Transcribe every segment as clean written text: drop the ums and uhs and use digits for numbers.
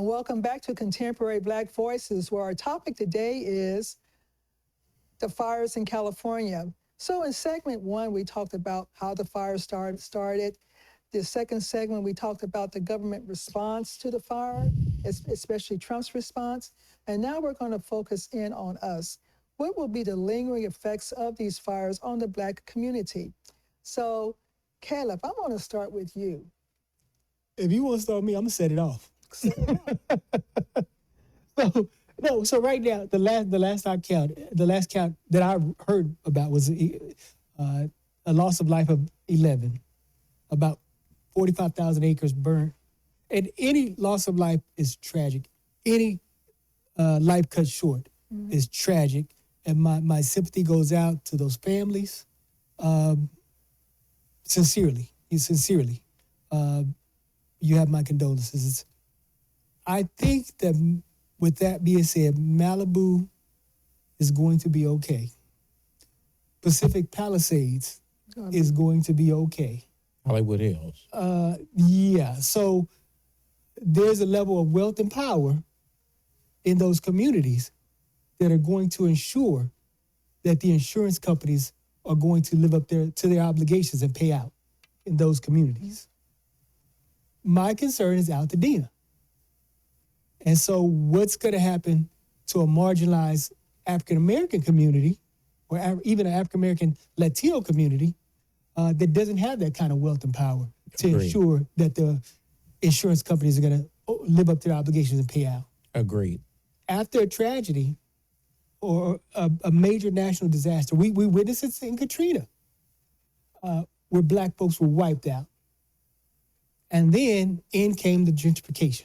Welcome back to Contemporary Black Voices, where our topic today is the fires in California. So in segment one, we talked about how the fire started. The second segment, we talked about the government response to the fire, especially Trump's response. And now we're going to focus in on us. What will be the lingering effects of these fires on the Black community? So, Caleb, I'm going to start with you. If you want to start me, I'm gonna set it off. So right now, the last count that I heard about was a loss of life of 11, about 45,000 acres burnt, and any loss of life is tragic. Any life cut short is tragic, and my sympathy goes out to those families. Sincerely. You have my condolences. I think that with that being said, Malibu is going to be okay. Pacific Palisades is going to be okay. Hollywood Hills. Yeah, so there's a level of wealth and power in those communities that are going to ensure that the insurance companies are going to live up to their obligations and pay out in those communities. My concern is Aladena. And so what's going to happen to a marginalized African-American community or even an African-American Latino community that doesn't have that kind of wealth and power to ensure that the insurance companies are going to live up to their obligations and pay out? Agreed. After a tragedy or a major national disaster, we witnessed it in Katrina, where Black folks were wiped out. And then in came the gentrification.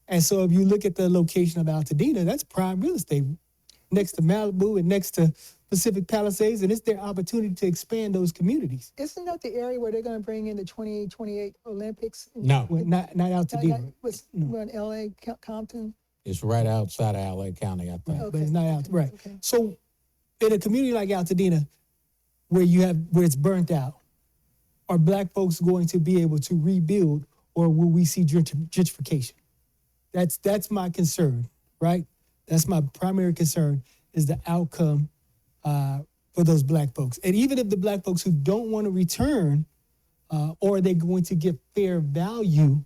And so if you look at the location of Aladena, that's prime real estate next to Malibu and next to Pacific Palisades, and it's their opportunity to expand those communities. Isn't that the area where they're going to bring in the 2028 Olympics? No. Well, not Aladena. We're in L.A., Compton? It's right outside of LA County, I think. Right, but it's not out. Right. Okay. So in a community like Aladena, where it's burnt out, are Black folks going to be able to rebuild, or will we see gentrification? That's my concern, right? That's my primary concern, is the outcome for those Black folks. And even if the Black folks who don't want to return, or are they going to get fair value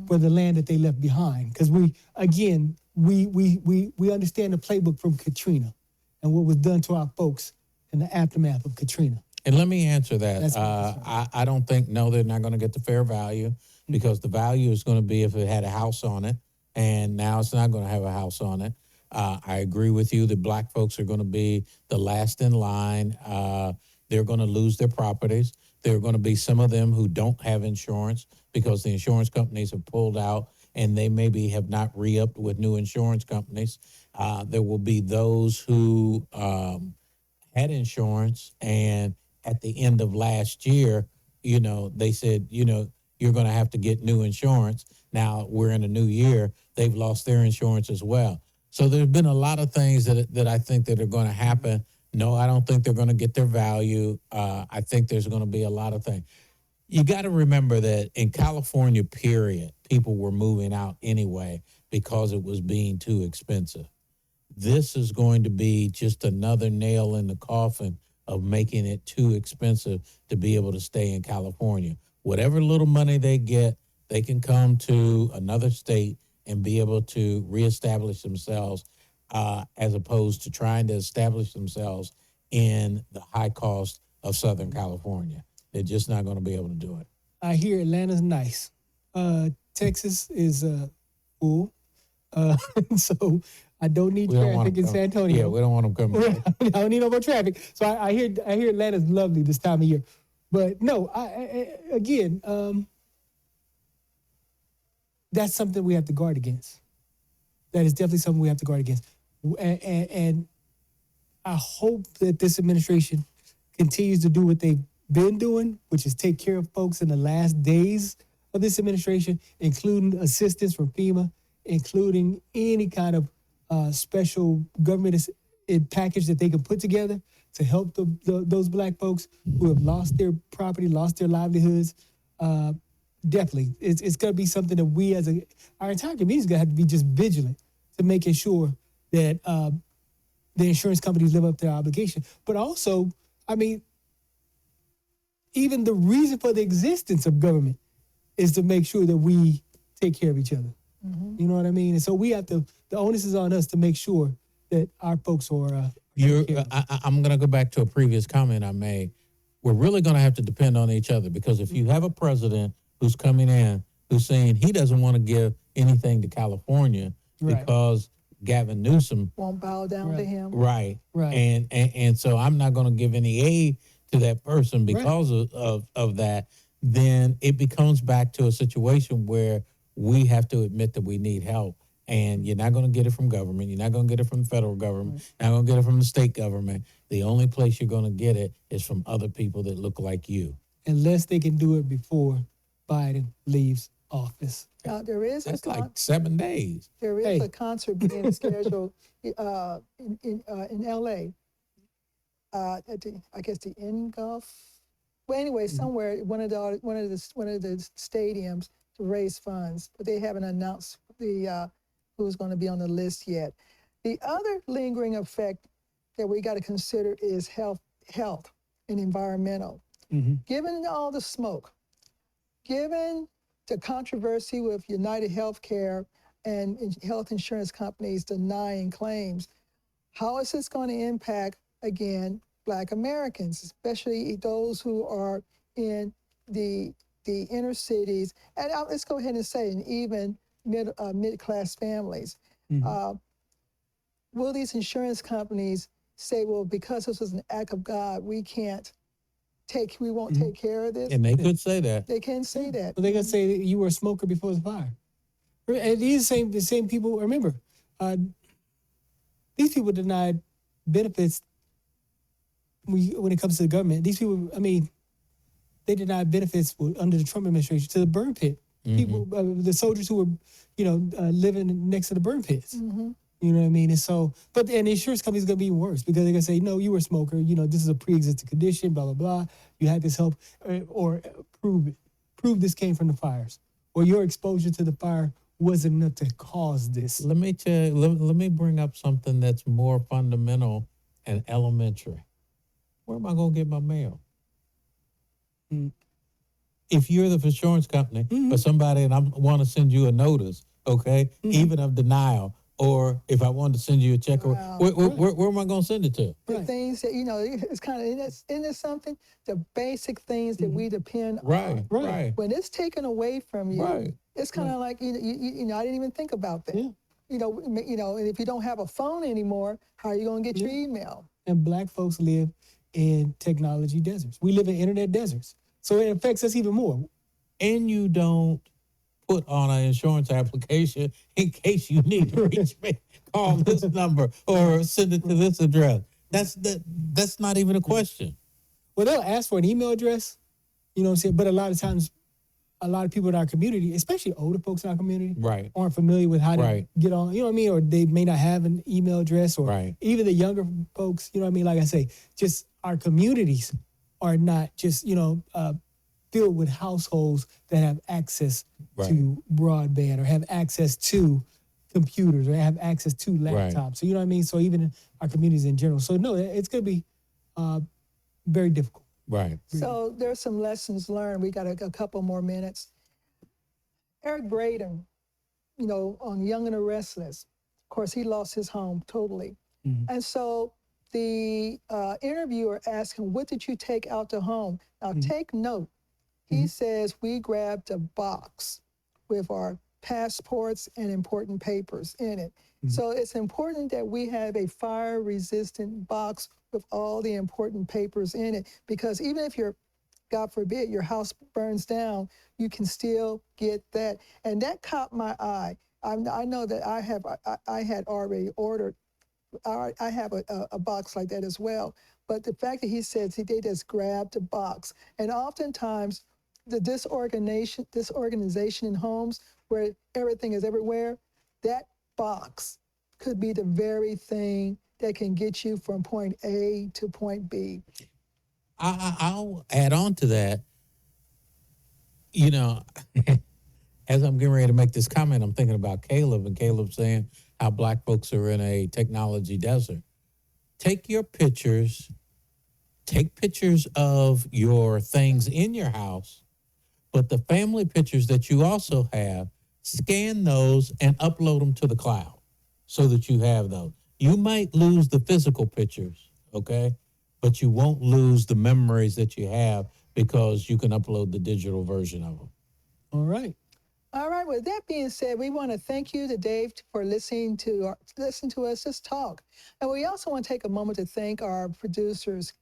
for the land that they left behind? Because we understand the playbook from Katrina and what was done to our folks in the aftermath of Katrina. And let me answer that. I don't think, no, they're not going to get the fair value, because the value is going to be if it had a house on it, and now it's not going to have a house on it. I agree with you that Black folks are going to be the last in line. They're going to lose their properties. There are going to be some of them who don't have insurance because the insurance companies have pulled out, and they maybe have not re-upped with new insurance companies. There will be those who had insurance, and at the end of last year, they said, you're going to have to get new insurance. Now we're in a new year. They've lost their insurance as well. So there's been a lot of things that I think that are going to happen. No, I don't think they're going to get their value. I think there's going to be a lot of things. You got to remember that in California, period, people were moving out anyway because it was being too expensive. This is going to be just another nail in the coffin of making it too expensive to be able to stay in California. Whatever little money they get, they can come to another state and be able to reestablish themselves, as opposed to trying to establish themselves in the high cost of Southern California. They're just not going to be able to do it. I hear Atlanta's nice. Texas is full. So I don't need traffic in San Antonio. Yeah, we don't want them coming. I don't need no more traffic. So I hear Atlanta's lovely this time of year. But no, again, that's something we have to guard against. That is definitely something we have to guard against. And I hope that this administration continues to do what they've been doing, which is take care of folks in the last days of this administration, including assistance from FEMA, including any kind of special government package that they can put together to help those Black folks who have lost their property, lost their livelihoods. definitely, it's going to be something that we as our entire community is going to have to be just vigilant to making sure that the insurance companies live up to their obligation. But also, I mean, even the reason for the existence of government is to make sure that we take care of each other. You know what I mean? And so we have to, the onus is on us to make sure that our folks are. I'm going to go back to a previous comment I made. We're really going to have to depend on each other, because if you have a president who's coming in who's saying he doesn't want to give anything to California because Gavin Newsom won't bow down to him. Right. And so I'm not going to give any aid to that person because of that. Then it becomes back to a situation where we have to admit that we need help. And you're not going to get it from government. You're not going to get it from the federal government. You're not going to get it from the state government. The only place you're going to get it is from other people that look like you. Unless they can do it before Biden leaves office. There is That's like 7 days. There is a concert being scheduled in L.A. At the, I guess the Engulf. Well, anyway, somewhere one of the stadiums to raise funds, but they haven't announced the who's going to be on the list yet. The other lingering effect that we got to consider is health and environmental. Given all the smoke, given the controversy with United Healthcare and health insurance companies denying claims, how is this going to impact, again, Black Americans, especially those who are in the inner cities, and let's go ahead and say, and even mid-class families. Will these insurance companies say, well, because this was an act of God, we won't take care of this? And they could say that. They can say that. Well, they're going to say that you were a smoker before the fire. And these the same people, remember, these people denied benefits when it comes to the government. These people, I mean, they denied benefits under the Trump administration to the burn pit. People, the soldiers who were, living next to the burn pits. You know what I mean? And so, and the insurance company's going to be worse because they're going to say, no, you were a smoker. This is a pre-existing condition, blah, blah, blah. You had this help, or prove it. Prove this came from the fires. Or your exposure to the fire wasn't enough to cause this. Let me tell you, let me bring up something that's more fundamental and elementary. Where am I going to get my mail? If you're the insurance company or somebody and I want to send you a notice, okay, even of denial, or if I wanted to send you a check, where am I going to send it to? The things that, it's kind of, isn't it something? The basic things that we depend on. Right. When it's taken away from you, it's kind of like, I didn't even think about that. And if you don't have a phone anymore, how are you going to get your email? And Black folks live in technology deserts. We live in internet deserts. So it affects us even more. And you don't put on an insurance application in case you need to reach me. Call this number or send it to this address. That's not even a question. Well, they'll ask for an email address, you know what I'm saying? But a lot of times, a lot of people in our community, especially older folks in our community, aren't familiar with how to get on, you know what I mean? Or they may not have an email address, or even the younger folks, you know what I mean? Like I say, just our communities are not just, filled with households that have access to broadband or have access to computers or have access to laptops. So, you know what I mean? So even in our communities in general. So no, it's going to be very difficult. So there's some lessons learned. We got a couple more minutes. Eric Braden, on Young and the Restless, of course, he lost his home totally. And so the interviewer asked him, what did you take out the home? Now take note. He says, we grabbed a box with our passports and important papers in it. So it's important that we have a fire-resistant box with all the important papers in it, because even if God forbid, your house burns down, you can still get that. And that caught my eye. I know that I had already ordered, I have a box like that as well. But the fact that he says they just grabbed a box, and oftentimes, the disorganization in homes where everything is everywhere, that box could be the very thing that can get you from point A to point B. I'll add on to that. You know, as I'm getting ready to make this comment, I'm thinking about Caleb and Caleb saying how black folks are in a technology desert. Take your pictures, take pictures of your things in your house, but the family pictures that you also have, scan those and upload them to the cloud so that you have those. You might lose the physical pictures, okay? But you won't lose the memories that you have because you can upload the digital version of them. All right. All right. With that being said, we want to thank you to Dave for listening to us just talk, and we also want to take a moment to thank our producers,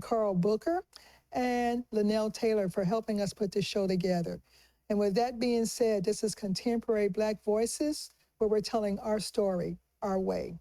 Carl Booker, and Linnell Taylor for helping us put this show together. And with that being said, this is Contemporary Black Voices, where we're telling our story our way.